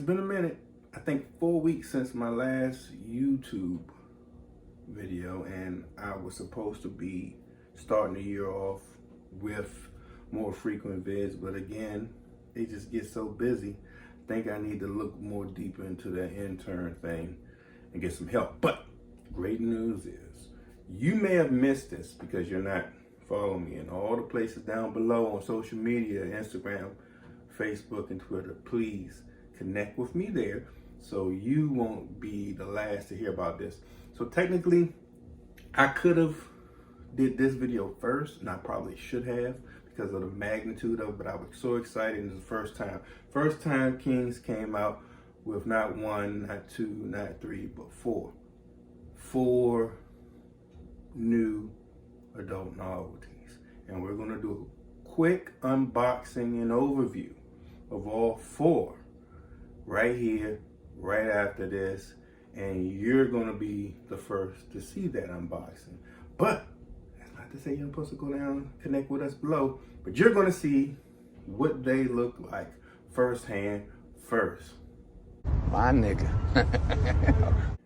been a minute. I think 4 weeks since my last YouTube video, and I was supposed to be starting the year off with more frequent vids, but again, they just get so busy. I think I need to look more deeper into that intern thing and get some help. But great news is, you may have missed this because you're not following me in all the places down below on social media, Instagram, Facebook, and Twitter. Please connect with me there so you won't be the last to hear about this. So technically, I could have did this video first, and I probably should have because of the magnitude of it, but I was so excited. It's the first time Kings came out with not one, not two, not three, but four new adult novelties. And we're gonna do a quick unboxing and overview of all four right here, right after this, and you're gonna be the first to see that unboxing. But that's not to say you're supposed to go down, connect with us below, but you're gonna see what they look like firsthand first. My nigga.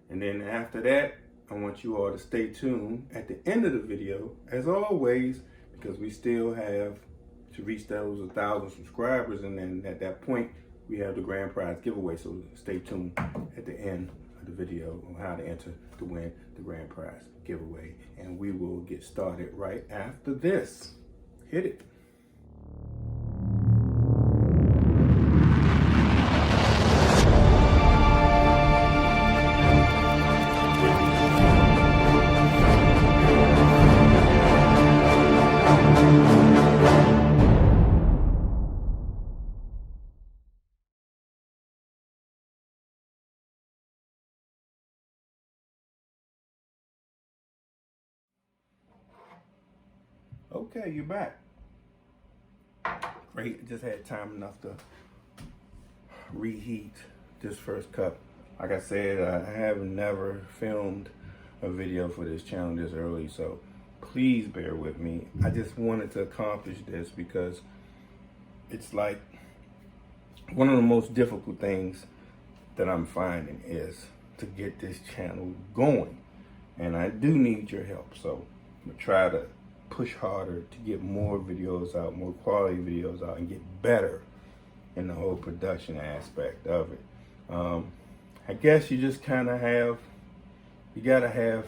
And then after that, I want you all to stay tuned at the end of the video, as always, because we still have to reach those 1,000 subscribers, and then at that point, we have the grand prize giveaway. So stay tuned at the end of the video on how to enter to win the grand prize giveaway. And we will get started right after this. Hit it. Okay, you're back. Great, just had time enough to reheat this first cup. Like I said, I have never filmed a video for this channel this early, so please bear with me. I just wanted to accomplish this because it's like one of the most difficult things that I'm finding is to get this channel going. And I do need your help, so I'm gonna try to push harder to get more videos out, more quality videos out, and get better in the whole production aspect of it. I guess you just kind of have, you gotta have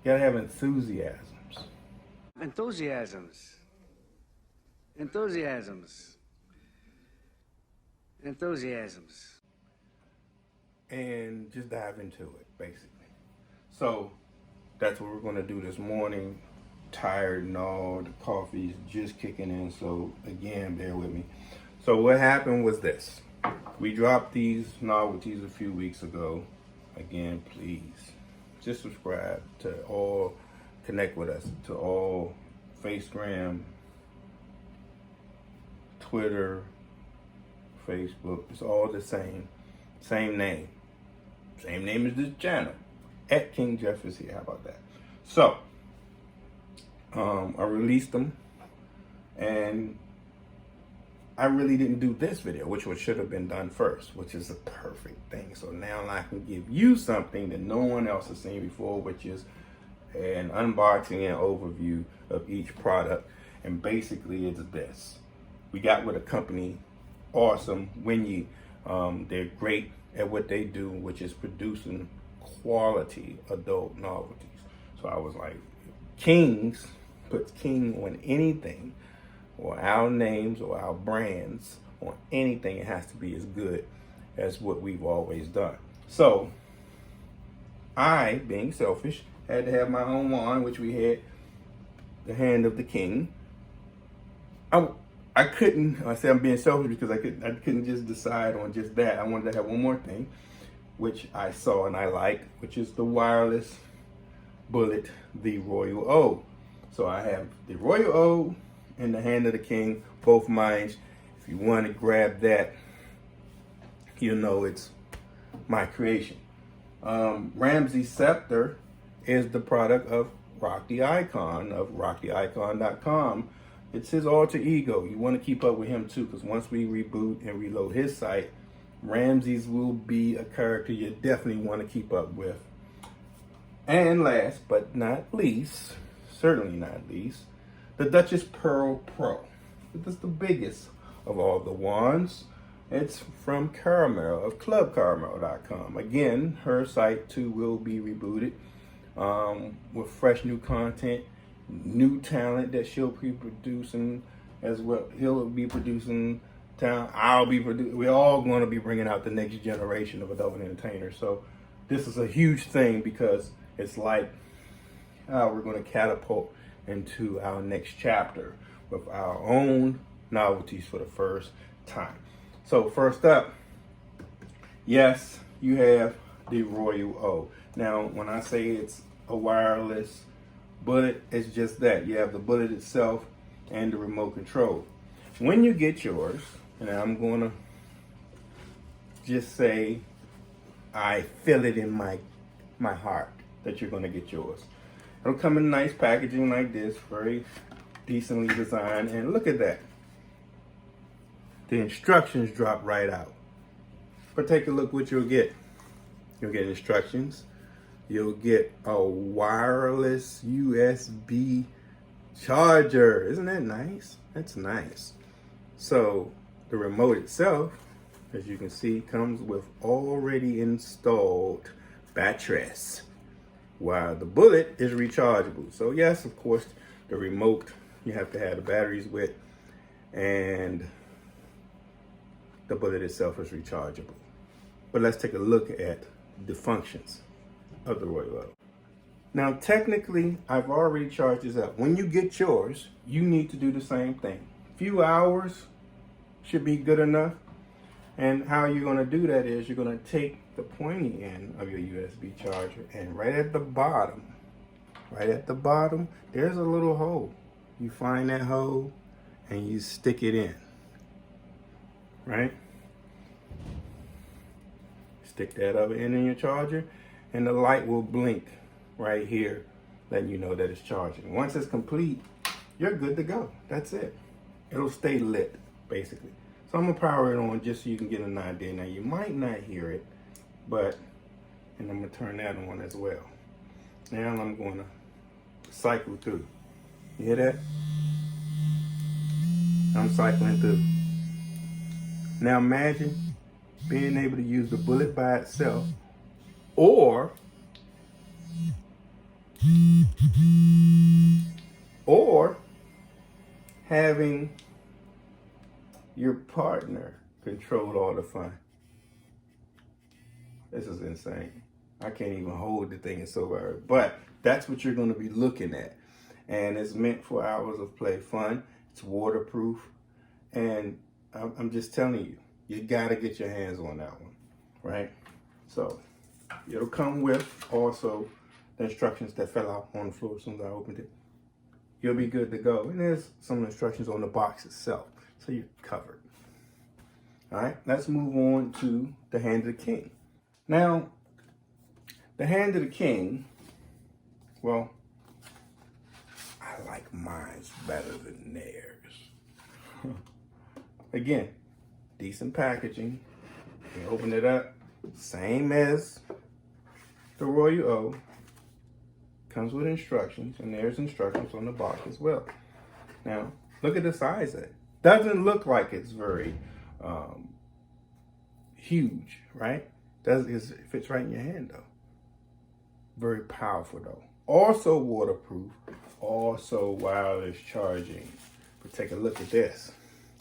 enthusiasms. Enthusiasms. And just dive into it, basically. So that's what we're gonna do this morning. Tired and all, the coffee's just kicking in, so again, bear with me. So what happened was this. We dropped these novelties a few weeks ago. Again, please, just subscribe to all, connect with us to all, Facegram, Twitter, Facebook, it's all the same name. Same name as this channel. At King Jeff is here. How about that? So, I released them, and I really didn't do this video, which should have been done first, which is a perfect thing. So now I can give you something that no one else has seen before, which is an unboxing and overview of each product. And basically, it's this. We got with a company, awesome, Winnie. They're great at what they do, which is producing quality adult novelties. So I was like, Kings puts King on anything, or our names or our brands on anything. It has to be as good as what we've always done. So I, being selfish, had to have my own wand, which we had the hand of the king. I couldn't, I say I'm being selfish because I couldn't just decide on just that. I wanted to have one more thing, which I saw and I like, which is the wireless bullet, the Royal O. So I have the Royal O in the hand of the king, both mine. If you want to grab that, you know it's my creation. Ramses scepter is the product of Rock the Icon of rocktheicon.com. It's his alter ego. You want to keep up with him too, because once we reboot and reload his site, Ramses will be a character you definitely want to keep up with. And last but not least, certainly not least, the Duchess Pearl Pro. This is the biggest of all the wands. It's from Caramel of clubcaramel.com. Again, her site too will be rebooted with fresh new content, new talent that she'll be producing as well. He'll be producing talent. I'll be producing. We're all going to be bringing out the next generation of adult entertainers. So this is a huge thing because it's like we're going to catapult into our next chapter with our own novelties for the first time. So first up, yes, you have the Royal O. Now, when I say it's a wireless bullet, it's just that. You have the bullet itself and the remote control. When you get yours, and I'm going to just say I feel it in my heart that you're going to get yours. It'll come in nice packaging like this, very decently designed, and look at that. The instructions drop right out. But take a look what you'll get. You'll get instructions. You'll get a wireless USB charger. Isn't that nice? That's nice. So the remote itself, as you can see, comes with already installed batteries, while the bullet is rechargeable. So yes, of course, the remote you have to have the batteries with, and the bullet itself is rechargeable. But let's take a look at the functions of the Royal O. Now, technically, I've already charged this up. When you get yours, you need to do the same thing. A few hours should be good enough. And how you're going to do that is you're going to take the pointy end of your USB charger, and right at the bottom, there's a little hole. You find that hole and you stick it in. Right? Stick that other end in your charger, and the light will blink right here, letting you know that it's charging. Once it's complete, you're good to go. That's it. It'll stay lit, basically. So I'm gonna power it on just so you can get an idea. Now you might not hear it, and I'm gonna turn that on as well. Now I'm gonna cycle through. You hear that? I'm cycling through. Now imagine being able to use the bullet by itself, or having your partner control all the fun. This is insane. I can't even hold the thing, it's so hard. But that's what you're going to be looking at. And it's meant for hours of play fun. It's waterproof. And I'm just telling you, you got to get your hands on that one, right? So it'll come with also the instructions that fell out on the floor as soon as I opened it. You'll be good to go. And there's some instructions on the box itself, so you're covered. All right, let's move on to the Hand of the King. Now, the Hand of the King, well, I like mine better than theirs. Again, decent packaging. You open it up, same as the Royal O. Comes with instructions, and there's instructions on the box as well. Now, look at the size of it. Doesn't look like it's very huge, right? It fits right in your hand though. Very powerful though. Also waterproof, also wireless charging. But take a look at this.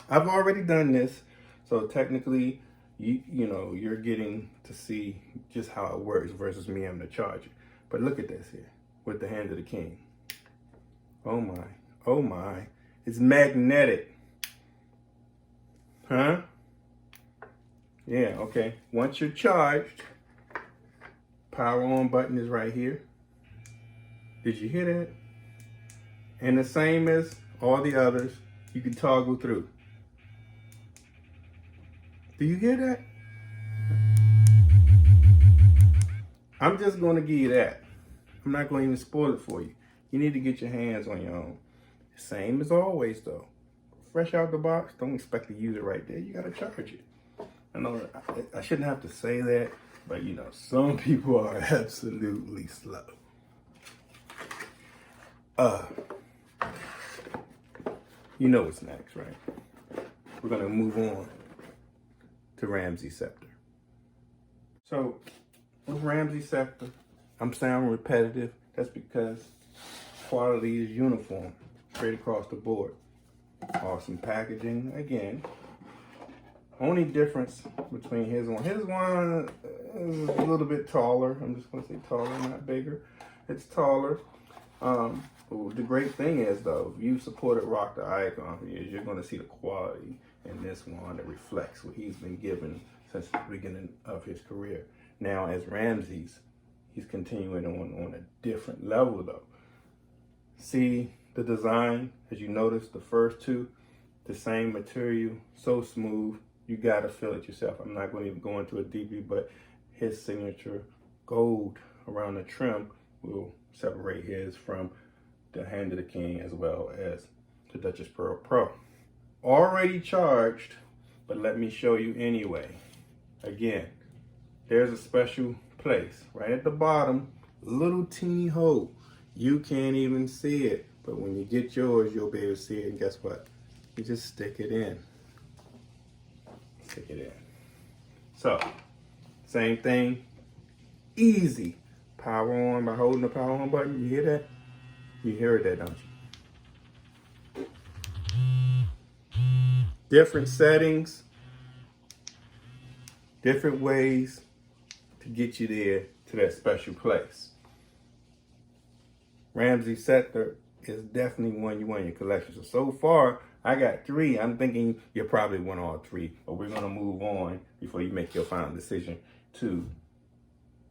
I've already done this, so technically, you know, you're getting to see just how it works versus me having to charge it. But look at this here with the Hand of the King. Oh my, oh my. It's magnetic. Huh? Yeah, okay. Once you're charged, power on button is right here. Did you hear that? And the same as all the others, you can toggle through. Do you hear that? I'm just going to give you that. I'm not going to even spoil it for you. You need to get your hands on your own. Same as always though. Fresh out the box, don't expect to use it right there. You gotta charge it. I know I shouldn't have to say that, but you know, some people are absolutely slow. You know what's next, right? We're gonna move on to Ramses scepter. So with Ramses scepter, I'm sounding repetitive. That's because quality is uniform, straight across the board. Awesome packaging again. Only difference between his one is a little bit taller. I'm just gonna say taller, not bigger. It's taller. The great thing is though, if you supported Rock the Icon, you're gonna see the quality in this one that reflects what he's been given since the beginning of his career. Now as Ramses, he's continuing on a different level though. See the design, as you notice, the first two, the same material, so smooth. You gotta feel it yourself. I'm not going to even go into it deeply, but his signature gold around the trim will separate his from the Hand of the King as well as the Duchess Pearl Pro. Already charged, but let me show you anyway. Again, there's a special place right at the bottom, little teeny hole. You can't even see it, but when you get yours, you'll be able to see it. And guess what? You just stick it in. Stick it in. So, same thing, easy. Power on by holding the power on button. You hear that? You hear that, don't you? Different settings, different ways to get you there to that special place. Ramses scepter is definitely one you want in your collection. So far, I got 3. I'm thinking you probably want all 3, but we're gonna move on before you make your final decision to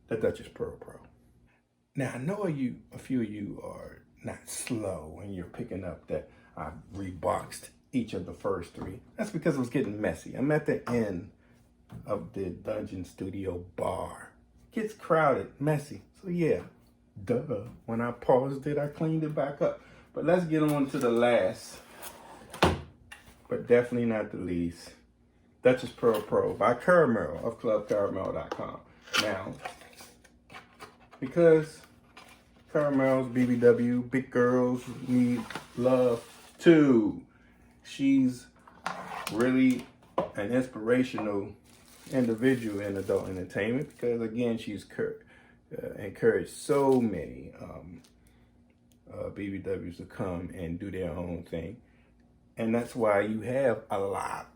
the Duchess Pearl Pro. Now, I know a few of you are not slow when you're picking up that I've reboxed each of the first 3. That's because it was getting messy. I'm at the end of the Dungeon Studio bar. It gets crowded, messy. So yeah, duh. When I paused it, I cleaned it back up. But let's get on to the last, but definitely not the least, Duchess Pearl Pro by Caramel of clubcaramel.com. Now, because Caramel's BBW, big girls need love too. She's really an inspirational individual in adult entertainment because, again, she's encouraged so many BBWs to come and do their own thing. And that's why you have a lot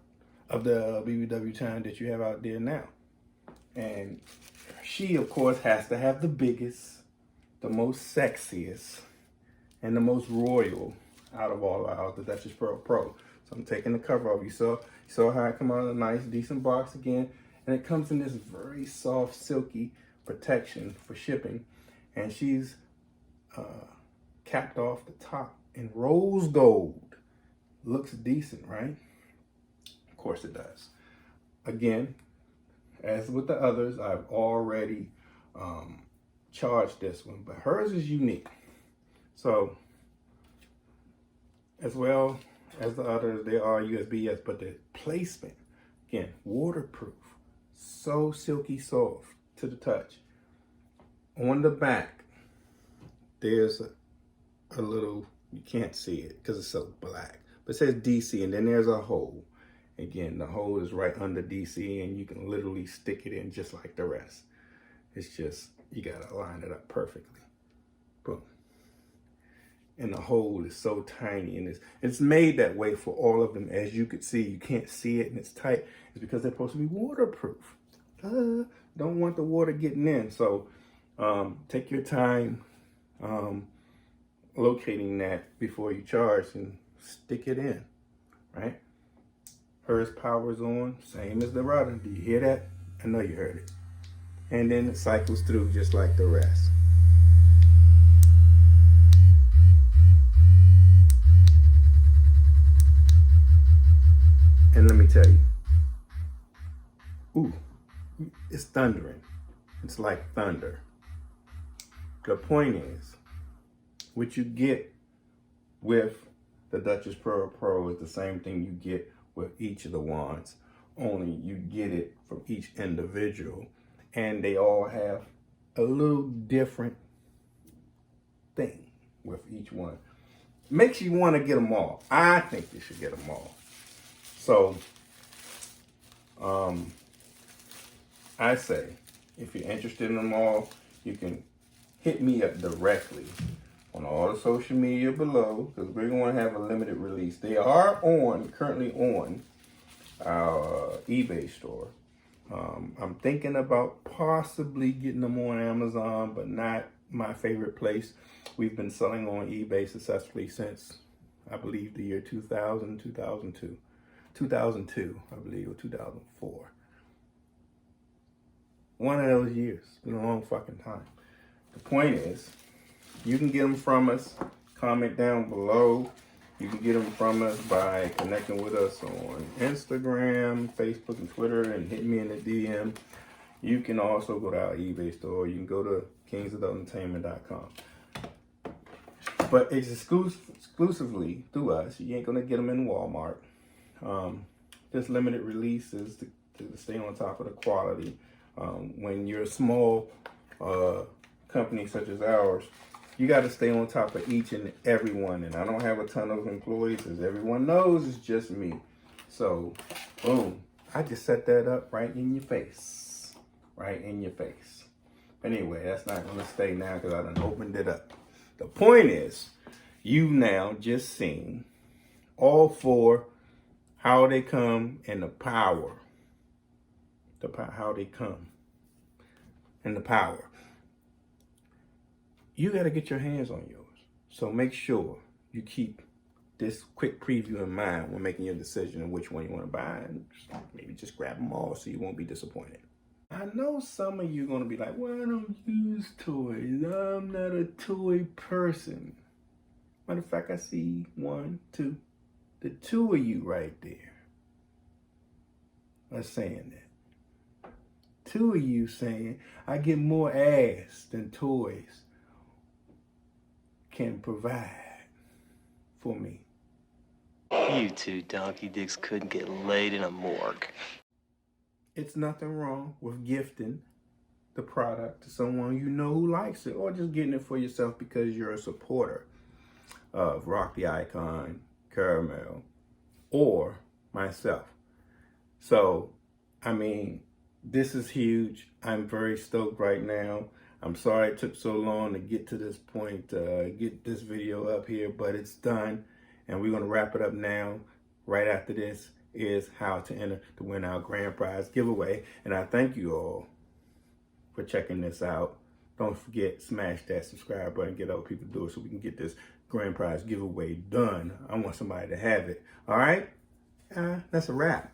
of the BBW time that you have out there now. And she, of course, has to have the biggest, the most sexiest, and the most royal out of all ours, the Duchess Pearl Pro. So I'm taking the cover off. You saw how it come out of a nice, decent box again. And it comes in this very soft, silky protection for shipping. And she's capped off the top in rose gold. Looks decent, right? Of course it does. Again, as with the others, I've already charged this one, but hers is unique. So, as well as the others, they are USB, yes, but the placement, again, waterproof, so silky soft to the touch. On the back, there's a little, you can't see it because it's so black, but it says DC, and then there's a hole. Again, the hole is right under DC, and you can literally stick it in just like the rest. It's just, you gotta line it up perfectly. Boom. And the hole is so tiny, and it's made that way for all of them. As you could see, you can't see it, and it's tight. It's because they're supposed to be waterproof. Don't want the water getting in. So take your time locating that before you charge and stick it in, right? Hers powers on, same as the router. Do you hear that? I know you heard it. And then it cycles through just like the rest. And let me tell you, ooh, it's thundering. It's like thunder. The point is, what you get with the Duchess Pro is the same thing you get with each of the wands, only you get it from each individual, and they all have a little different thing with each one. Makes you want to get them all. I think you should get them all. So, I say, if you're interested in them all, you can hit me up directly on all the social media below, because we're going to have a limited release. They are currently on our eBay store. I'm thinking about possibly getting them on Amazon, but not my favorite place. We've been selling on eBay successfully since, I believe, the year 2002, I believe, or 2004. One of those years. It's been a long fucking time. The point is, you can get them from us. Comment down below. You can get them from us by connecting with us on Instagram, Facebook, and Twitter, and hit me in the DM. You can also go to our eBay store. You can go to kingsadultentertainment.com. But it's exclusively through us. You ain't going to get them in Walmart. This limited release is to stay on top of the quality. When you're a small company such as ours, you got to stay on top of each and every one. And I don't have a ton of employees, as everyone knows, it's just me. So, boom. I just set that up right in your face. Right in your face. Anyway, that's not going to stay now because I done opened it up. The point is, you now just seen all four, how they come, and the power. How they come. And the power. You got to get your hands on yours. So make sure you keep this quick preview in mind when making your decision on which one you want to buy. And maybe just grab them all so you won't be disappointed. I know some of you are going to be like, well, I don't use toys. I'm not a toy person. Matter of fact, I see one, two. The two of you right there are saying that. Two of you saying, I get more ass than toys can provide for me. You two donkey dicks couldn't get laid in a morgue. It's nothing wrong with gifting the product to someone you know who likes it, or just getting it for yourself because you're a supporter of Rock the Icon, Caramel, or myself. So, I mean, this is huge. I'm very stoked right now. I'm sorry it took so long to get to this point, get this video up here, but it's done. And we're going to wrap it up now. Right after this is how to enter to win our grand prize giveaway. And I thank you all for checking this out. Don't forget, smash that subscribe button, get other people to do it so we can get this grand prize giveaway done. I want somebody to have it. All right? That's a wrap.